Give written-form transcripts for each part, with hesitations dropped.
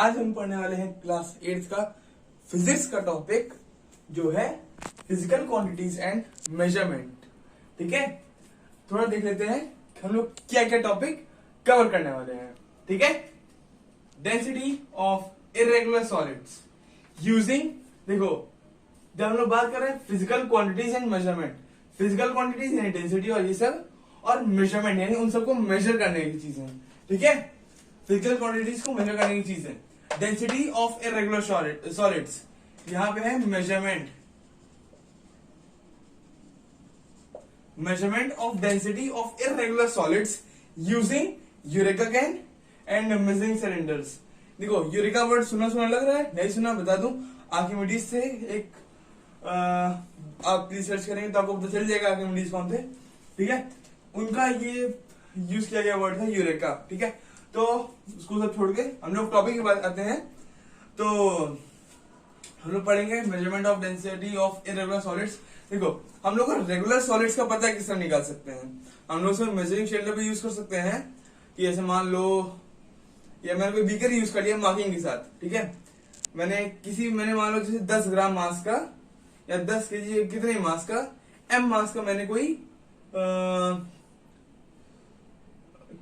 आज हम पढ़ने वाले हैं क्लास 8 का फिजिक्स का टॉपिक जो है फिजिकल क्वांटिटीज एंड मेजरमेंट। ठीक है, थोड़ा देख लेते हैं कि हम लोग क्या क्या टॉपिक कवर करने वाले हैं। ठीक है, density of irregular solids using, देखो जब हम लोग बात कर रहे हैं physical quantities and measurement, physical quantities यानी डेंसिटी और ये सब, और मेजरमेंट यानी उन सबको मेजर करने की चीजें। ठीक है, फिजिकल क्वांटिटीज को मेजर करने की चीजें। डेंसिटी ऑफ इरेगुलर सॉलिड्स, यहां पे है measurement, measurement of density of irregular solids using eureka can and measuring cylinders. देखो यूरेका वर्ड सुना सुना लग रहा है, नहीं सुना बता दूं, आर्किमिडीज से एक आप रिसर्च करेंगे तो आपको पता चल जाएगा आर्किमिडीज कौन थे। ठीक है, उनका ये यूज किया गया वर्ड है यूरेका। ठीक है, तो उसको सब छोड़ के हम लोग टॉपिक की बात आते हैं। तो हम लोग पढ़ेंगे measurement of density of irregular solids. देखो हम लोग रेगुलर सॉलिड्स का पता किस तरह निकाल सकते हैं, हम लोग उसमें मेजरिंग सिलेंडर भी यूज कर सकते हैं कि ऐसे मान लो या मैंने कोई बीकर यूज कर लिया मार्किंग के साथ। ठीक है, मैंने मान लो जैसे 10 ग्राम मास का या 10 केजी कितने मास का, एम मास का मैंने कोई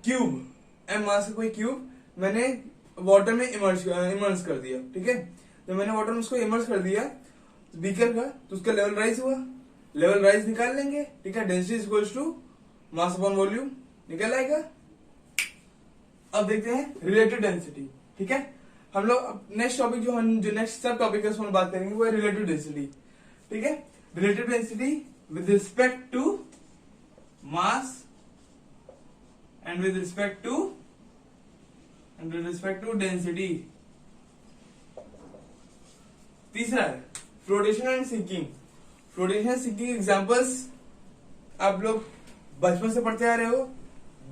क्यूब, एम मास का कोई क्यूब मैंने वाटर में इमर्स कर दिया। ठीक है, जब मैंने वाटर में उसको इमर्स कर दिया बीकर का, तो उसका लेवल राइज हुआ, लेवल राइज निकाल लेंगे। ठीक है, density equals to mass upon volume निकल आएगा। अब देखते हैं रिलेटिव डेंसिटी। ठीक है, हम लोग नेक्स्ट टॉपिक जो नेक्स्ट सब टॉपिक है उसमें बात करेंगे वो है रिलेटिव डेंसिटी। ठीक है, relative density with respect to mass and with respect to density. तीसरा है flotation and sinking. Flotation and sinking examples आप लोग बचपन से पढ़ते आ रहे हो,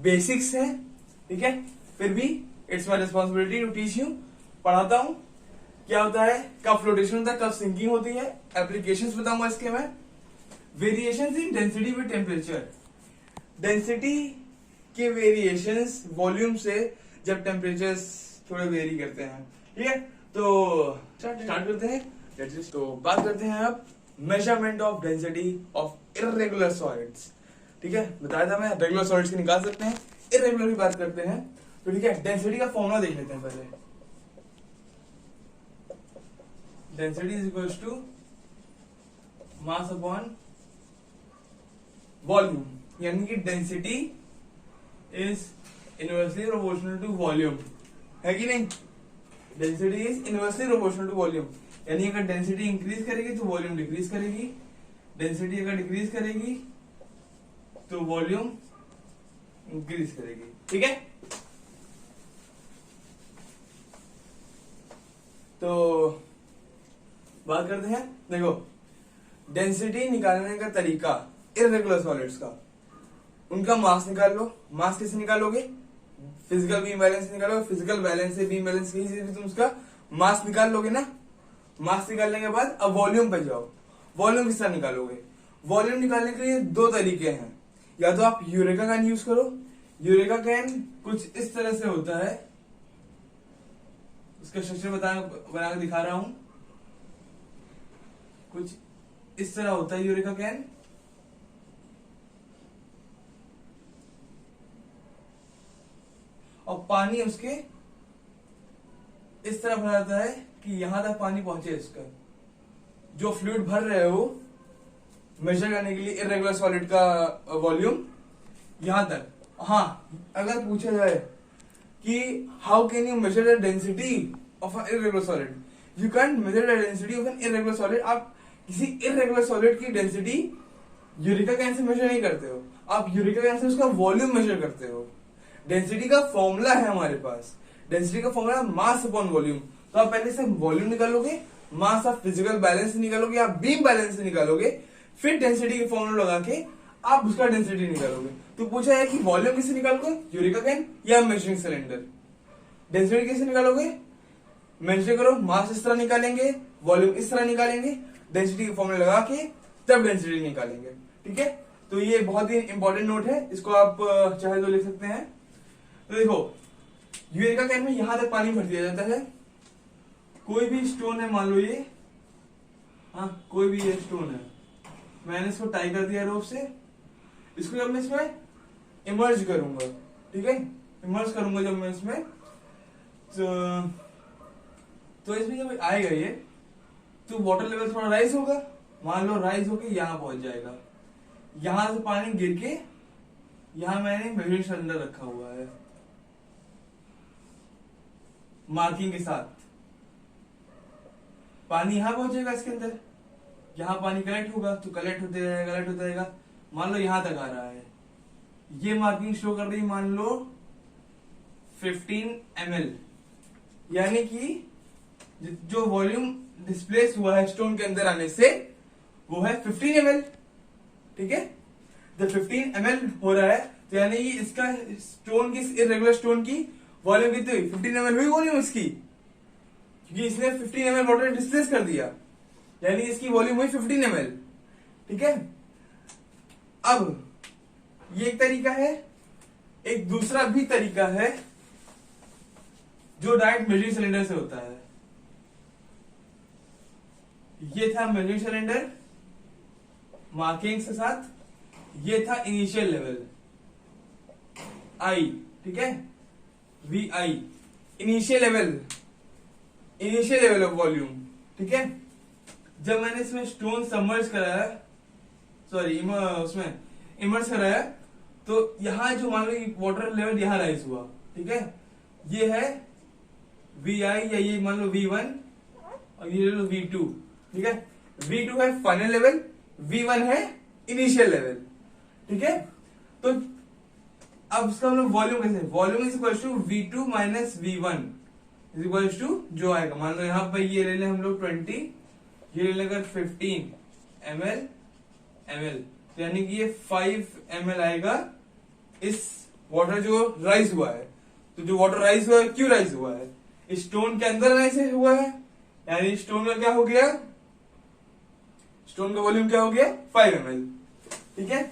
बेसिक्स है। ठीक है, फिर भी it's my responsibility to teach you, पढ़ाता हूं क्या होता है, कब फ्लोटेशन होता है, कब सिंकिंग होती है, एप्लीकेशंस बताऊंगा इसके मैं। Variations in density with temperature, density के वेरिएशंस वॉल्यूम से जब टेम्परेचर थोड़े वेरी करते हैं। ठीक है, तो स्टार्ट करते हैं। तो बात करते हैं अब measurement of density of irregular solids. ठीक है, बताया था मैं रेगुलर सॉलिड्स की निकाल सकते हैं, इरेगुलर की बात करते हैं। तो ठीक है, डेंसिटी का फॉर्मूला देख लेते हैं पहले। Density is equals to mass upon volume, यानी कि density is inversely proportional to volume, है कि नहीं। Density is inversely proportional to volume, यानी अगर डेंसिटी इंक्रीज करेगी तो वॉल्यूम डिक्रीज करेगी, डेंसिटी अगर डिक्रीज करेगी तो वॉल्यूम इंक्रीज करेगी। ठीक है, तो बात करते हैं। देखो डेंसिटी निकालने का तरीका इरेगुलर सॉलिड्स का, उनका मास निकाल लो। मास कैसे निकालोगे, फिजिकल बीम बैलेंस निकालोगे, फिजिकल बैलेंस से बीम बैलेंस कहीं से भी तुम उसका मास निकाल लोगे ना। मास निकालने के बाद अब वॉल्यूम पे जाओ, वॉल्यूम किस तरह निकालोगे। वॉल्यूम निकालने के लिए दो तरीके हैं, या तो आप यूरेका कैन यूज करो। यूरेका कैन कुछ इस तरह से होता है, उसका स्ट्रक्चर बना के दिखा रहा हूं, कुछ इस तरह होता है यूरेका कैन। और पानी उसके इस तरह भरा जाता है कि यहां तक पानी पहुंचे, इसका जो फ्लूइड भर रहे हो मेजर करने के लिए इरेगुलर सॉलिड का वॉल्यूम यहां तक। हाँ, अगर पूछा जाए कि how can you measure the density of an irregular solid, you can measure the density of an irregular solid. आप किसी इरेगुलर सॉलिड की डेंसिटी यूरेका कैन से मेजर नहीं करते हो, आप यूरेका कैन से उसका वॉल्यूम मेजर करते हो। डेंसिटी का फॉर्मूला है हमारे पास, डेंसिटी का फॉर्मूला मास अपॉन वॉल्यूम। तो आप पहले से वॉल्यूम निकालोगे, मास ऑफ फिजिकल बैलेंस से निकालोगे, आप बीम बैलेंस से निकालोगे, फिर डेंसिटी के फॉर्मूला लगा के आप उसका डेंसिटी निकालोगे। तो पूछा है कि वॉल्यूम किससे निकालोगे, यूरेका कैन या मेजरिंग सिलेंडर। डेंसिटी कैसे निकालोगे, मेजर करो, मास इस तरह निकालेंगे, वॉल्यूम इस तरह निकालेंगे, डेंसिटी का फॉर्मूला लगा के तब डेंसिटी निकालेंगे। ठीक है, तो ये बहुत ही इंपॉर्टेंट नोट है, इसको आप चाहे तो लिख सकते हैं। तो देखो यूरेका कैन में यहां तक पानी भर दिया जाता है, कोई भी स्टोन है, मान लो ये, हाँ कोई भी ये स्टोन है, मैंने इसको टाई कर दिया रोप से, इसको जब मैं इसमें इमर्ज करूंगा, ठीक है, इमर्ज करूंगा जब मैं इसमें, तो इसमें जब आएगा ये, तो वाटर लेवल थोड़ा राइज होगा, मान लो राइज होके यहां पहुंच जाएगा, यहां से पानी गिर के यहां मैंने मेजरिंग सिलेंडर रखा हुआ है मार्किंग के साथ, पानी यहां पहुंचेगा इसके अंदर, यहां पानी कलेक्ट होगा, तो कलेक्ट होते रहेगा, मान लो यहां तक आ रहा है, ये मार्किंग शो कर रही है मान लो 15 ml, यानी कि जो वॉल्यूम डिस्प्लेस हुआ है स्टोन के अंदर आने से वो है 15 ml, ठीक है। जब 15 ml हो रहा है तो यानी कि इसका स्टोन की, इरेगुलर स्टोन की वॉल्यूम कितनी हुई, 15 ml हुई वॉल्यूम इसकी, क्योंकि इसने 15 ml वाटर डिस्प्लेस कर दिया, यानी इसकी वॉल्यूम हुई 15 ml, ठीक है। अब ये एक तरीका है, एक दूसरा भी तरीका है जो डायरेक्ट मेजरिंग सिलेंडर से होता है। ये था मेजरिंग सिलेंडर मार्किंग के साथ, ये था इनिशियल लेवल आई, ठीक है, V I, initial level of volume, ठीक है। जब मैंने इसमें स्टोन सबमर्ज कराया, सॉरी उसमें इमर्ज कराया, तो यहां जो मान लो वाटर लेवल यहां राइज हुआ, ठीक है, ये है वी आई, या ये मान लो V1 और ये लो V2, ठीक है। V2 है फाइनल लेवल, V1 है इनिशियल लेवल, ठीक है। तो अब इसका हम लोग वॉल्यूम कैसे, volume is equal to V2 minus V1 is equal to, जो आएगा मान लो यहां पर ये ले लें हम लोग 20, ये ले लेंगे 15 ml, तो यानी कि ये 5 ml आएगा इस वाटर जो राइज हुआ है। तो जो वाटर राइज हुआ है, क्यों राइज हुआ है, स्टोन के अंदर राइज हुआ है, यानी स्टोन का क्या हो गया, स्टोन का वॉल्यूम क्या हो गया 5 ml, ठीक है।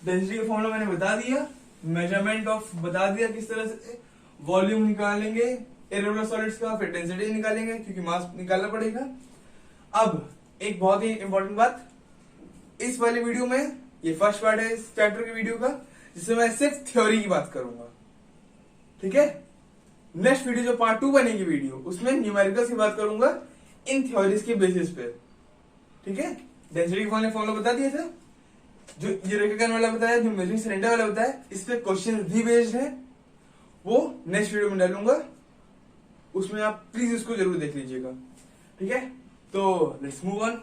डेंसिटी का फॉर्मूला मैंने बता दिया, मेजरमेंट ऑफ बता दिया किस तरह से वॉल्यूम निकालेंगे इरेगुलर सॉलिड्स का, फिर डेंसिटी निकालेंगे क्योंकि मास निकालना पड़ेगा। अब एक बहुत ही इंपॉर्टेंट बात, इस वाली वीडियो में, ये फर्स्ट पार्ट है इस चैप्टर की वीडियो का, जिसमें मैं सिर्फ थ्योरी की बात करूंगा, ठीक है। नेक्स्ट वीडियो जो पार्ट 2 बनेगी वीडियो, उसमें न्यूमेरिकल्स की बात करूंगा इन थ्योरीज के बेसिस पे, ठीक है। डेंसिटी के फॉर्मूला बता दिया था, जो ये रेखागण वाला बताया, जो मेजरिंग सिलेंडर वाला बताया, इस पे क्वेश्चन भी बेस्ड है, वो नेक्स्ट वीडियो में डालूंगा, उसमें आप प्लीज उसको जरूर देख लीजिएगा, ठीक है। तो लेट्स मूव ऑन।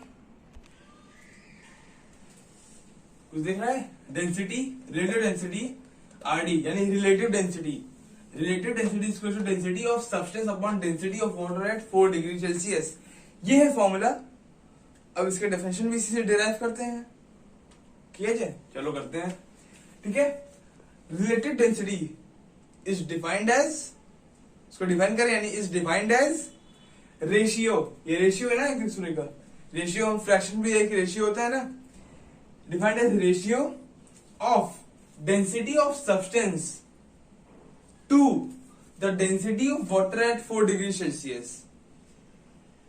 कुछ देख रहा है, डेंसिटी, रिलेटिव डेंसिटी आरडी, यानी relative density is equal to density of substance upon density of water at 4 degree Celsius, ये है फॉर्मूला। अब इसके डेफिनेशन भी इसी से डिराइव करते हैं, किया जाए, चलो करते हैं, ठीक है। Relative density is defined as, इसको डिफाइन करें, यानी इज डिफाइंड एज रेशियो, ये रेशियो है ना एक दूसरे का, रेशियो हम फ्रैक्शन भी एक रेशियो होता है ना, defined as ratio of density of substance to the density of water at 4 degree Celsius.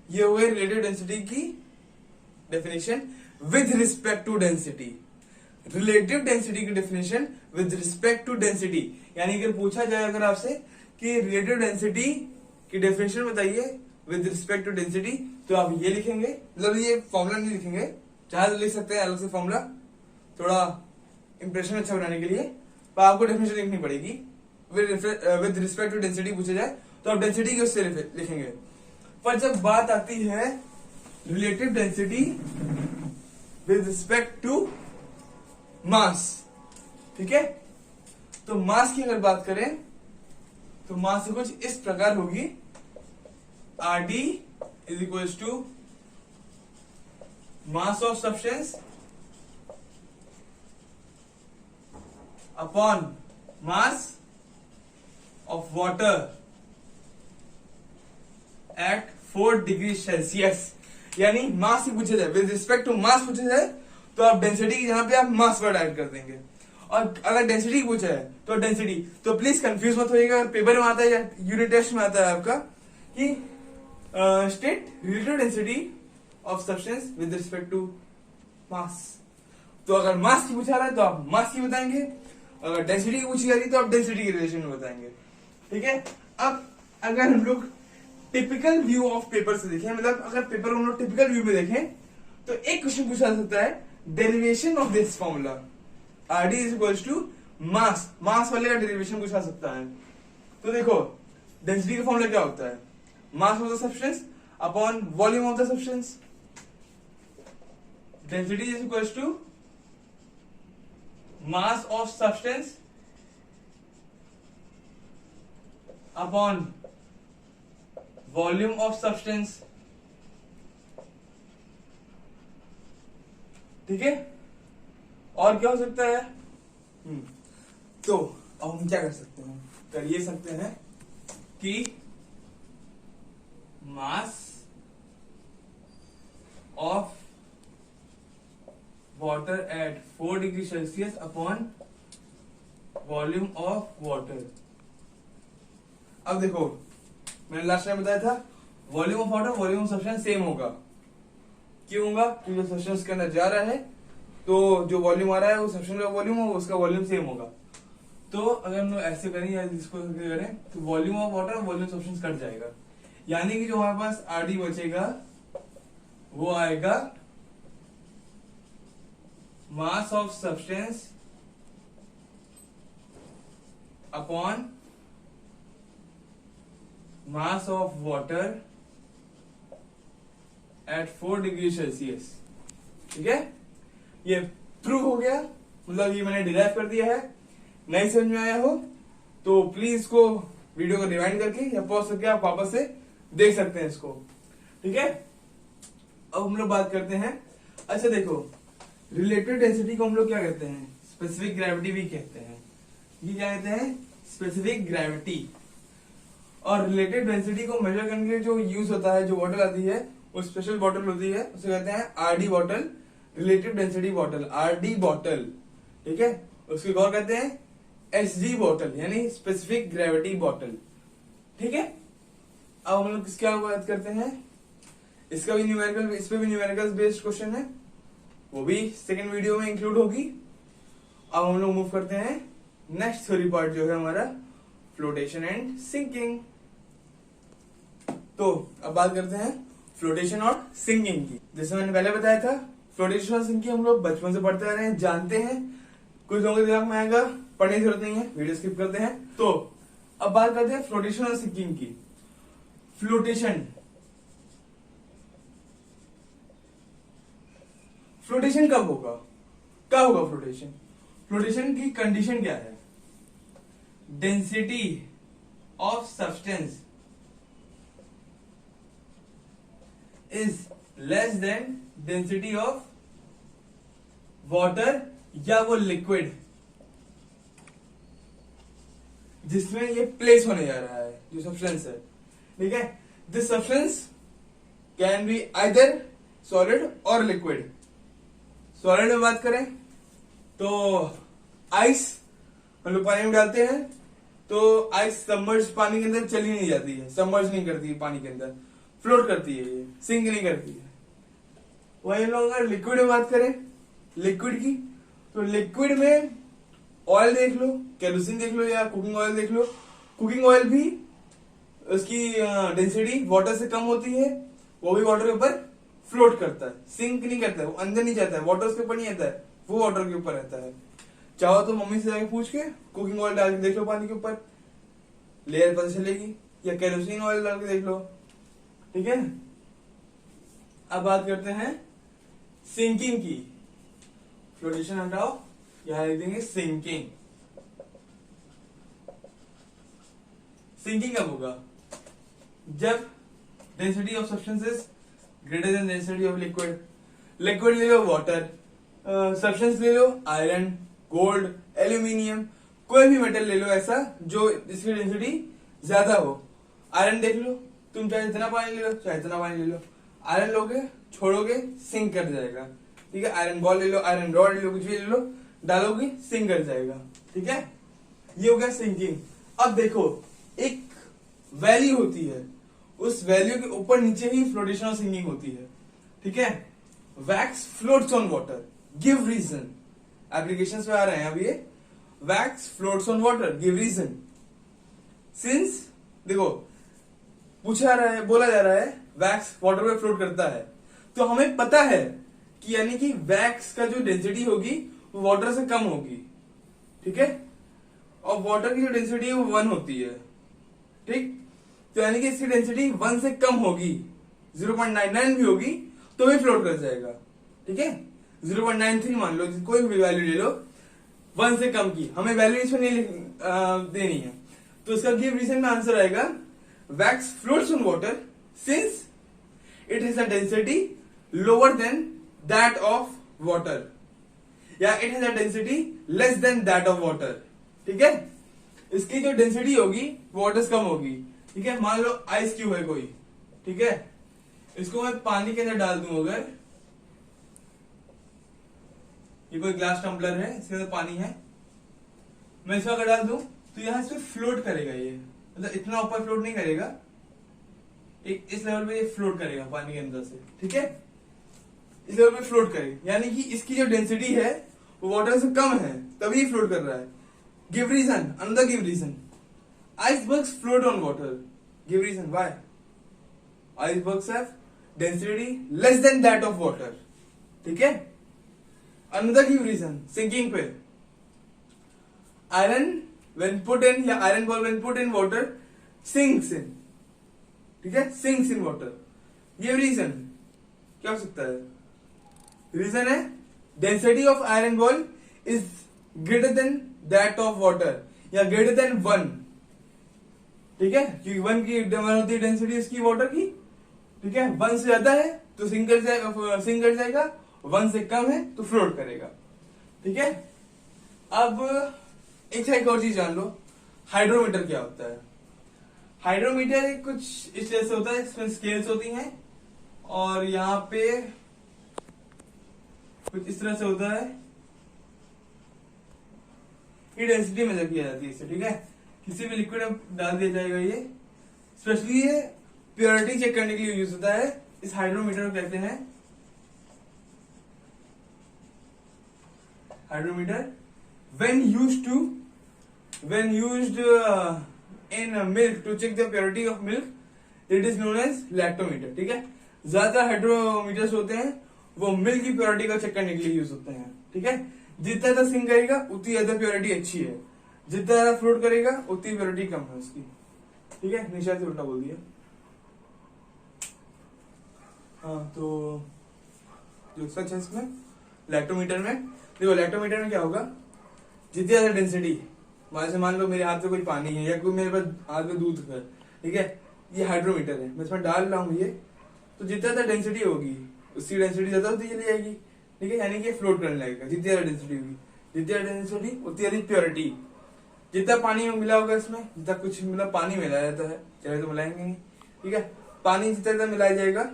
ये हुए रिलेटिव डेंसिटी की definition with respect to density, relative density की definition with respect to density, यानी अगर पूछा जाए अगर आपसे कि रिलेटिव डेंसिटी की डेफिनेशन बताइए विद रिस्पेक्ट टू डेंसिटी, तो आप ये लिखेंगे, मतलब ये फॉर्मूला नहीं लिखेंगे, चाहे तो लिख सकते हैं अलग से फॉर्मूला, थोड़ा इंप्रेशन अच्छा बनाने के लिए, पर आपको डेफिनेशन लिखनी पड़ेगी। विद रिस्पेक्ट टू डेंसिटी पूछा जाए तो आप डेंसिटी के उससे लिखेंगे, पर जब बात आती है relative density with respect to mass, ठीक है, तो मास की अगर बात करें तो मास कुछ इस प्रकार होगी, RD is equal to mass of substance upon mass of water at 4 degree Celsius, यानी मास ही पूछा जाए, विद रिस्पेक्ट टू मास पूछा जाए तो आप डेंसिटी की जहां पे आप मास वर्ड ऐड कर देंगे, और अगर डेंसिटी पूछा है तो डेंसिटी, तो प्लीज कंफ्यूज मत होइएगा, अगर पेपर में आता है या यूनिट टेस्ट में आता है आपका कि state relative density of substance with respect to mass. तो अगर मास की पूछा रहा है तो आप मास की बताएंगे, अगर डेंसिटी की पूछी जा रही है तो आप डेंसिटी के रिलेशन में बताएंगे। ठीक है। अब अगर हम लोग टिपिकल व्यू ऑफ पेपर से देखें, मतलब अगर पेपर को हम लोग टिपिकल व्यू में देखें तो एक क्वेश्चन पूछा जा सकता है derivation of this formula R D is equals to mass, mass वाले का डेरिवेशन पूछा सकता है। तो देखो डेंसिटी का फॉर्मूला क्या होता है, mass of the substance upon volume of the substance. Density is equals to mass of substance upon volume of substance. ठीक है। और क्या हो सकता है, तो अब हम क्या कर सकते हैं, कर ये सकते हैं कि मास of water at 4 degree Celsius upon volume of water. अब देखो मैंने लास्ट टाइम बताया था volume of water volume of substance same होगा। क्यों होगा, क्योंकि जो सब्सटेंस के अंदर जा रहा है तो जो वॉल्यूम आ रहा है वो सब्सटेंस का वॉल्यूम होगा, उसका वॉल्यूम सेम होगा। तो अगर हम लोग ऐसे करें या इसको करें तो volume of water volume substance cut जाएगा, यानी कि जो हमारे पास आरडी बचेगा वो आएगा मास of substance upon mass of water at 4 degree Celsius. ठीक है, ये प्रूव हो गया, मतलब ये मैंने डिराइव कर दिया है। नहीं समझ में आया हो तो प्लीज इसको वीडियो को रिवाइंड करके या पॉज करके आप वापस से देख सकते हैं इसको। ठीक है। अब हम लोग बात करते हैं, अच्छा देखो रिलेटिव डेंसिटी को हम लोग क्या कहते हैं, स्पेसिफिक ग्रेविटी भी कहते हैं। ये क्या कहते हैं, स्पेसिफिक ग्रेविटी। और रिलेटिव डेंसिटी को मेजर करने के लिए जो यूज होता है, जो बॉटल आती है वो स्पेशल बॉटल होती है, उसे कहते हैं RD bottle, relative density bottle, RD bottle. ठीक है। उसको और कहते हैं एसजी बॉटल, यानी स्पेसिफिक ग्रेविटी बॉटल। ठीक है। अब हम लोग किसकी बात करते हैं, इसका भी न्यूमेरिकल, इस पे भी न्यूमेरिकल बेस्ड क्वेश्चन है, वो भी सेकेंड वीडियो में इंक्लूड होगी। अब हम लोग मूव करते हैं नेक्स्ट थ्योरी पार्ट जो है हमारा फ्लोटेशन एंड सिंकिंग। तो अब बात करते हैं फ्लोटेशन और सिंकिंग की। जैसे मैंने पहले बताया था फ्लोटेशन और सिंकिंग हम लोग बचपन से पढ़ते आ रहे हैं, जानते हैं। कुछ लोगों के दिमाग में आएगा, पढ़ने की जरूरत नहीं है, वीडियो स्किप करते हैं। तो अब बात करते हैं फ्लोटेशन और सिंकिंग की। फ्लोटेशन, फ्लोटेशन कब होगा, क्या होगा फ्लोटेशन, फ्लोटेशन की कंडीशन क्या है, density of substance is less than density of water या वो लिक्विड जिसमें ये प्लेस होने जा रहा है, जो सब्सटेंस है। ठीक है। This substance can be either solid और लिक्विड। सॉलिड में बात करें तो आइस हम लोग पानी में डालते हैं तो आइस सबमर्ज पानी के अंदर चली नहीं जाती है, सबमर्ज नहीं करती है पानी के अंदर, फ्लोट करती है, ये सिंक नहीं करती है। वही लोग अगर लिक्विड में बात करें, लिक्विड की, तो लिक्विड में ऑयल देख लो, केरोसिन देख लो या कुकिंग ऑयल देख लो। कुकिंग ऑयल भी उसकी डेंसिटी वाटर से कम होती है, वो भी वाटर के ऊपर फ्लोट करता है, सिंक नहीं करता है, वो अंदर नहीं जाता है, वाटर उसके ऊपर नहीं आता है, वो वाटर के ऊपर रहता है। चाहो तो मम्मी से जाके पूछ के कुकिंग ऑयल डाल के देख लो पानी के ऊपर, लेयर पता चलेगी, या केरोसिन ऑयल डाल के देख लो। ठीक है। अब बात करते हैं सिंकिंग की। फ्लोटेशन हटाओ, यहां लिख देंगे सिंकिंग। सिंकिंग कब होगा, जब density of substances greater than density of liquid. Liquid ले लो वाटर, सब्सटेंस ले लो आयरन, गोल्ड, एल्यूमिनियम, कोई भी मेटल ले लो ऐसा जो इसकी डेंसिटी ज्यादा हो। आयरन देख लो, तुम चाहे जितना पानी ले लो, चाहे इतना पानी ले लो, आयरन लोगे छोड़ोगे सिंक कर जाएगा। ठीक है। आयरन बॉल ले लो, आयरन रॉड ले लो, कुछ भी ले लो, डालोगे सिंक कर जाएगा। ठीक है। ये हो गया सिंकिंग। अब देखो एक वैली होती है, उस वैल्यू के ऊपर नीचे ही फ्लोटेशन और सिंकिंग होती है, ठीक है। Wax floats on water, give reason. Applications में आ रहे हैं अब ये, wax floats on water, give reason. Since देखो पूछा रहा है, बोला जा रहा है वैक्स वाटर में फ्लोट करता है, तो हमें पता है कि यानी कि वैक्स का जो डेंसिटी होगी वो वाटर से कम होगी, ठीक है। और वाटर की जो डेंसिटी है वो 1 होती है, ठीक। तो यानी कि इसकी डेंसिटी 1 से कम होगी, 0.99 भी होगी तो भी फ्लोट कर जाएगा, ठीक है। 0.93 मान लो, कोई भी वैल्यू ले लो 1 से कम की, हमें वैल्यू इसमें नहीं देनी है। तो इसका गिव रीजन में आंसर आएगा wax floats on water since it has a density lower than that of water, या it has a density less than that of water, ठीक है। इसकी जो डेंसिटी होगी वाटर से कम होगी, ठीक है। मान लो आइस क्यूब है कोई, ठीक है, इसको मैं पानी के अंदर डाल दूं, अगर ये कोई ग्लास टम्पलर है, इसके अंदर पानी है, मैं इसको अगर डाल दूं तो यहां से फ्लोट करेगा ये, मतलब इतना ऊपर फ्लोट नहीं करेगा, एक इस लेवल पे ये फ्लोट करेगा पानी के अंदर से, ठीक है। इस लेवल पे फ्लोट करेगा, यानी कि इसकी जो डेंसिटी है वो वाटर से कम है तभी फ्लोट कर रहा है। Give reason, another give reason, icebergs float on water, give reason why. Icebergs have density less than that of water, ठीक है। अनदर गिव रीजन, सिंकिंग पे, आयरन व्हेन पुट इन, या iron ball when put in water sinks in, ठीक है, sinks in water. ये reason क्या हो सकता है? रीजन है density of iron ball is greater than that of water, या ग्रेटर देन 1, ठीक है, क्योंकि 1 की होती है डेंसिटी इसकी वाटर की, ठीक है। 1 से ज्यादा है तो सिंक कर जाएगा, 1 से कम है तो फ्लोट करेगा, ठीक है। अब एक और चीज जान लो, हाइड्रोमीटर क्या होता है। हाइड्रोमीटर कुछ इस तरह से होता है, इसमें स्केल्स होती हैं और यहाँ पे कुछ इस तरह से होता है, ये डेंसिटी मेजर किया जाती है इससे, ठीक है। किसी भी लिक्विड में डाल दिया जाएगा ये, स्पेशली ये प्योरिटी चेक करने के लिए यूज होता है। इस हाइड्रोमीटर को कहते हैं hydrometer. when used in milk to check the purity of milk, it is known as lactometer, ठीक है। ज्यादा हाइड्रोमीटर्स होते हैं वो मिल्क की प्योरिटी को चेक करने के लिए यूज होते हैं, ठीक है। जितना ज्यादा सिंक करेगा उतनी ज्यादा प्योरिटी अच्छी है, जितना ज्यादा फ्लोट करेगा उतनी प्योरिटी कम है उसकी, ठीक है। निशा से उल्टा बोल दिया। हाँ, तो जो सच है इसमें लैक्टोमीटर में, देखो लैक्टोमीटर में क्या होगा, जितनी ज्यादा डेंसिटी, मान लो मेरे हाथ में कोई पानी है या कोई मेरे पास हाथ में दूध है, ठीक है, ये हाइड्रोमीटर है, मैं इसमें डाल रहा हूँ ये, तो जितना ज्यादा डेंसिटी होगी उसकी डेंसिटी ज्यादा होती चली जाएगी, ठीक है, यानी कि फ्लोट करने लगेगा। जितनी ज्यादा डेंसिटी होगी, जितनी ज्यादा डेंसिटी उतनी ज्यादा प्योरिटी। जितना पानी में मिला होगा इसमें, जितना कुछ मतलब पानी मिलाया जाता है, चाहे तो मिलाएंगे नहीं, ठीक है, पानी जितना ज्यादा मिलाया जाएगा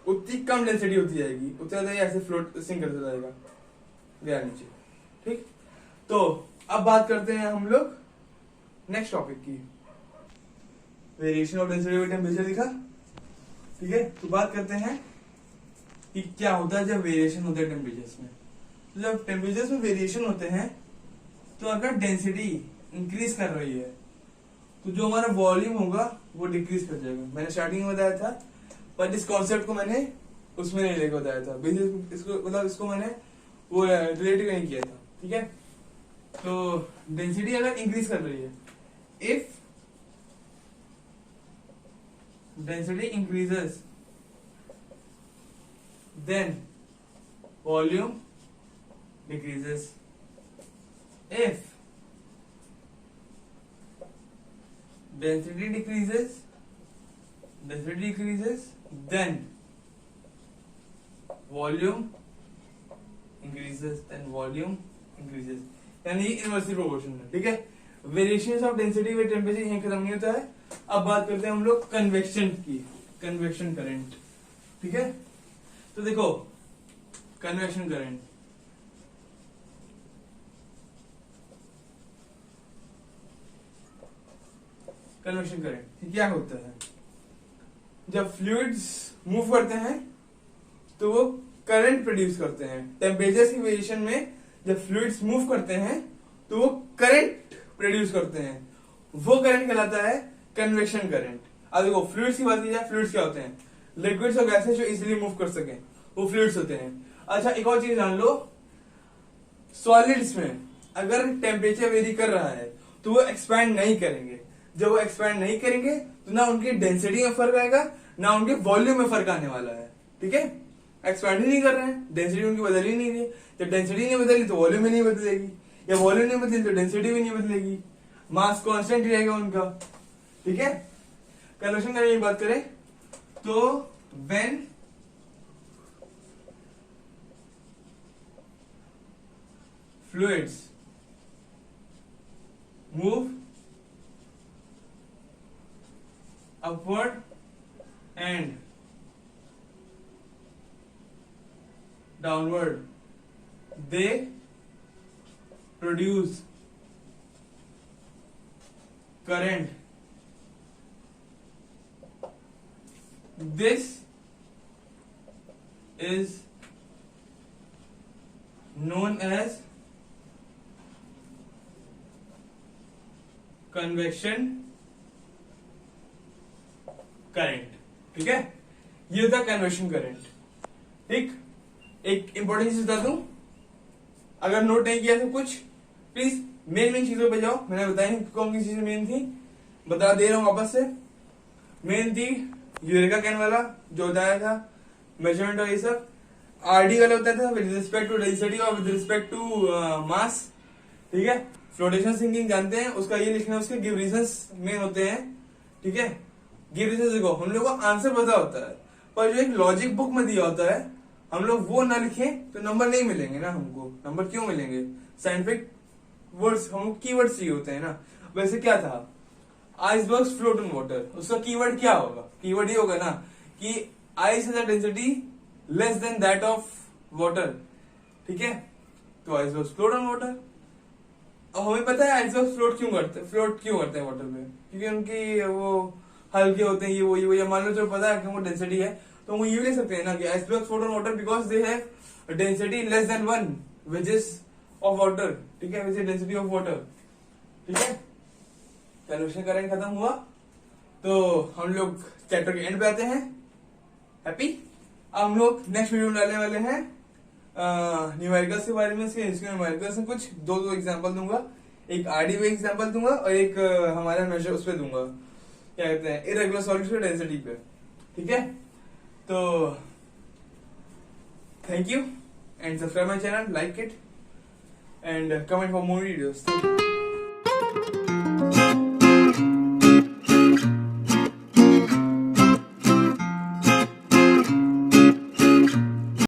उतनी कम डेंसिटी होती जाएगी, उतना ज्यादा ऐसे फ्लोट सिंक करता जाएगा गया नीचे, ठीक। तो अब बात करते हैं हम लोग नेक्स्ट टॉपिक की, variation of density by temperature दिखा, ठीक है। तो बात करते हैं कि क्या होता है जब वेरिएशन होता है टेम्परेचर्स में। तो जब टेम्परेचर्स में वेरिएशन होते हैं तो अगर डेंसिटी इंक्रीज कर रही है तो जो हमारा वॉल्यूम होगा वो डिक्रीज कर जाएगा। मैंने स्टार्टिंग में बताया था, पर इस कॉन्सेप्ट को मैंने उसमें नहीं लेकर बताया था, इसको मतलब इसको मैंने वो रिलेटिव नहीं किया था, ठीक है। तो डेंसिटी अगर इंक्रीज कर रही है, if density increases then volume decreases. If density decreases, then volume increases, यानी इनवर्सली प्रोपोर्शनल है, ठीक है। Variations of density with temperature यहीं खत्म नहीं होता है। अब बात करते हैं हम लोग कन्वेक्शन की, कन्वेक्शन करंट, ठीक है। तो देखो कन्वेक्शन करंट, क्या होता है? जब फ्लूइड्स मूव करते हैं तो वो करंट प्रोड्यूस करते हैं। टेम्परेचर की वेरिएशन में जब फ्लूइड्स मूव करते हैं तो वो करंट प्रोड्यूस करते हैं, वो करंट कहलाता है कन्वेक्शन करंट। अब देखो फ्लूइड्स की बात की जाए, फ्लूइड्स क्या होते हैं? लिक्विड्स और गैसेस जो इजीली मूव कर सके वो फ्लूइड्स होते हैं। अच्छा, एक और चीज जान लो, सॉलिड्स में अगर टेम्परेचर वेरी कर रहा है तो वो एक्सपैंड नहीं करेंगे। जब वो एक्सपैंड नहीं करेंगे तो ना उनकी डेंसिटी में फर्क आएगा ना उनके वॉल्यूम में फर्क आने वाला है। ठीक है, एक्सपैंड ही नहीं कर रहे हैं, डेंसिटी उनकी बदल ही नहीं रही। जब डेंसिटी नहीं बदली तो वॉल्यूम भी नहीं बदलेगी, या वॉल्यूम नहीं बदली तो डेंसिटी भी नहीं बदलेगी, मास कांस्टेंट ही रहेगा उनका। ठीक है, कन्वर्शन करने की बात करें तो when fluids move upward and downward, they produce current. This is known as convection current. ठीक है, ये होता है कन्वेक्शन करंट। ठीक, एक इंपॉर्टेंट चीज बता दूं, अगर नोट नहीं किया तो कुछ प्लीज मेन चीजों पे जाओ। मैंने बताया नहीं कौन सी चीजें मेन थी, बता दे रहा हूं वापस से। मेन थी यूरेका कैन वाला जो बताया था, मेजरमेंट और ये सब। आरडी वाला होता था विद रिस्पेक्ट टू डेंसिटी और विद रिस्पेक्ट टू मास। ठीक है, फ्लोटेशन सिंकिंग जानते हैं, उसका ये लिखना है, उसके गिव रीजंस मेन होते हैं। ठीक है, गिव रीजंस देखो, हम लोग को आंसर पता होता है पर जो एक लॉजिक बुक में दिया होता है हम लोग वो ना लिखें तो नंबर नहीं मिलेंगे ना। हमको नंबर क्यों मिलेंगे? साइंटिफिक वर्ड्स, हमको कीवर्ड्स चाहिए होते हैं ना। वैसे क्या था, आइसबर्ग्स फ्लोट ऑन वाटर, उसका कीवर्ड क्या होगा? कीवर्ड ये होगा ना कि ice has a density less than that of water. ठीक है, तो आइसबर्ग्स फ्लोट ऑन वाटर। अब हमें पता है आइसबर्ग फ्लोट क्यों करते हैं वाटर में, क्योंकि उनकी वो हल्के होते हैं, ये वो या मान लो जो पता है कि वो डेंसिटी है तो वो ये भी ले सकते हैं ना कि iceberg float on water because they have density less then 1 which is of water. ठीक है, which is density of water. ठीक है, कन्वेक्शन करंट खत्म हुआ तो हम लोग चैप्टर के एंड पे आते हैं। हैप्पी। अब हम लोग नेक्स्ट वीडियो में डालने वाले हैं न्यूमेरिकल्स के बारे में। इसके न्यूमेरिकल्स में कुछ दो एग्जांपल दूंगा, एक आरडी पे एग्जांपल दूंगा और एक हमारा मेजर उस पे दूंगा, क्या कहते हैं, इरेगुलर सॉलिड्स पे डेंसिटी पे। ठीक है, तो thank you and subscribe my channel, like it and comment for more videos. Thank you.